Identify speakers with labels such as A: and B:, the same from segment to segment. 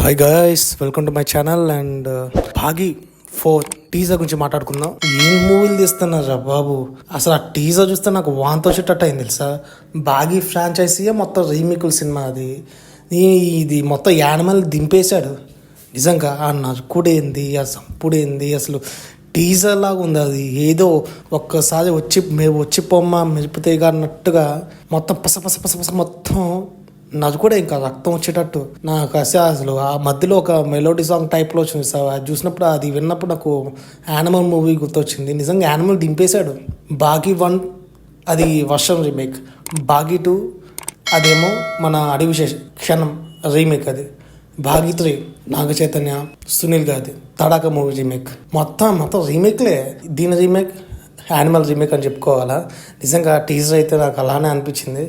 A: Hi guys, welcome to my channel. And Baaghi 4 teaser గురించి మాట్లాడుకుందాం. ఏం మూవీలు తీస్తున్నారా బాబు, అసలు ఆ టీజర్ చూస్తే నాకు వాంతి వచ్చేటట్టు అయింది తెలుసా. భాగి ఫ్రాంచైజీయే మొత్తం రీమేకుల సినిమా అది. ఇది మొత్తం యానిమల్ దింపేశాడు నిజంగా. ఆ నరుకుడేంది, ఆ సంపుడేంది, అసలు టీజర్ లాగా ఉంది అది. ఏదో ఒక్కసారి వచ్చి పొమ్మ మెరుపుతీగా అన్నట్టుగా మొత్తం పస పస పస పస మొత్తం నాది కూడా ఇంకా రక్తం వచ్చేటట్టు. నాకు అసలు ఆ మధ్యలో ఒక మెలోడీ సాంగ్ టైప్లో వచ్చింది సార్. అది చూసినప్పుడు, అది విన్నప్పుడు నాకు యానిమల్ మూవీ గుర్తొచ్చింది. నిజంగా యానిమల్ దింపేశాడు. భాగి 1 అది వర్షం రీమేక్, భాగి 2 అదేమో మన అడవి క్షణం రీమేక్. అది భాగి 3 నాగ చైతన్య సునీల్ గారి తడాక మూవీ రీమేక్. మొత్తం రీమేక్లే. దీని రీమేక్ యానిమల్ రీమేక్ అని చెప్పుకోవాలా. నిజంగా టీజర్ అయితే నాకు అలానే అనిపించింది.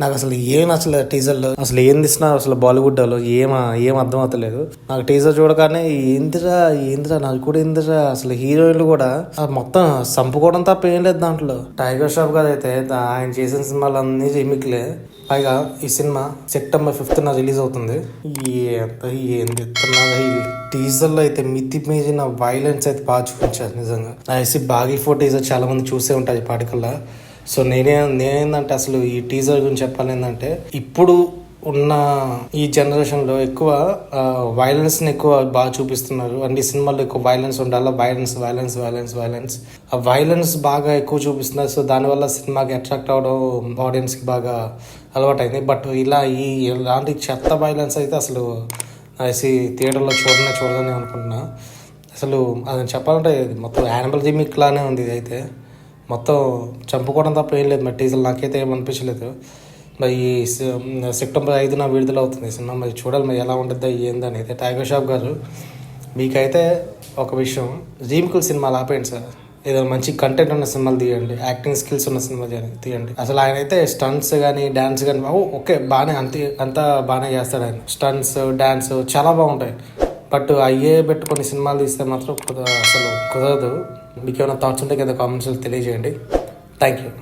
A: నాకు అసలు ఏం నచ్చలేదు టీజర్లో. అసలు ఏం తీసినా అసలు బాలీవుడ్లో ఏం అర్థం అవుతలేదు నాకు. టీజర్ చూడగానే ఏందిరా నాకు కూడా ఏందిరా, అసలు హీరోయిన్లు కూడా మొత్తం సంపుకోవడం తప్ప ఏం లేదు దాంట్లో. టైగర్ ష్రాఫ్ గారు అయితే ఆయన చేసిన సినిమాలు అన్ని రీమేక్లే. పైగా ఈ సినిమా సెప్టెంబర్ 5th రిలీజ్ అవుతుంది. ఏంది టీజర్లో అయితే మితి మీరిన వైలెన్స్ అయితే బాగా చూపించారు నిజంగా. ఐసి భాగి 4 టీజర్ చాలా మంది చూసే ఉంటుంది పాటికల్లా. సో నేనేందంటే అసలు ఈ టీజర్ గురించి చెప్పాలి ఏంటంటే, ఇప్పుడు ఉన్న ఈ జనరేషన్లో ఎక్కువ వైలెన్స్ని ఎక్కువ బాగా చూపిస్తున్నారు. అండ్ ఈ సినిమాలో ఎక్కువ వైలెన్స్ ఉండాలి. వైలెన్స్ ఆ వైలెన్స్ బాగా ఎక్కువ చూపిస్తున్నారు. సో దానివల్ల సినిమాకి అట్రాక్ట్ అవ్వడం ఆడియన్స్కి బాగా అలవాటైంది. బట్ ఇలాంటి చెత్త వైలెన్స్ అయితే అసలు ఐసి థియేటర్లో చూడదని అనుకుంటున్నా. అసలు అది చెప్పాలంటే మొత్తం యానిమల్ రీమేక్ లానే ఉంది. ఇది అయితే మొత్తం చంపుకోవడం తప్ప ఏం లేదు. మరి టీజర్ నాకైతే ఏమనిపించలేదు. మరి ఈ సెప్టెంబర్ 5న విడుదల అవుతుంది సినిమా. మరి చూడాలి మరి ఎలా ఉంటుంది ఏందని. అయితే టైగర్ ష్రాఫ్ గారు, మీకైతే ఒక విషయం, రీమేకుల సినిమాలు ఆపేయండి సార్. ఏదైనా మంచి కంటెంట్ ఉన్న సినిమాలు తీయండి, యాక్టింగ్ స్కిల్స్ ఉన్న సినిమా తీయండి. అసలు ఆయన అయితే స్టంట్స్ కానీ డాన్స్ కానీ ఓకే బాగానే అంతా బాగానే చేస్తాడు ఆయన. స్టంట్స్ డాన్స్ చాలా బాగుంటాయి. బట్ అయ్యే పెట్టుకొని సినిమాలు తీస్తే మాత్రం అసలు కుదరదు. మీకు ఏమైనా థాట్స్ ఉంటే కదా కామెంట్స్లో తెలియజేయండి. Thank you.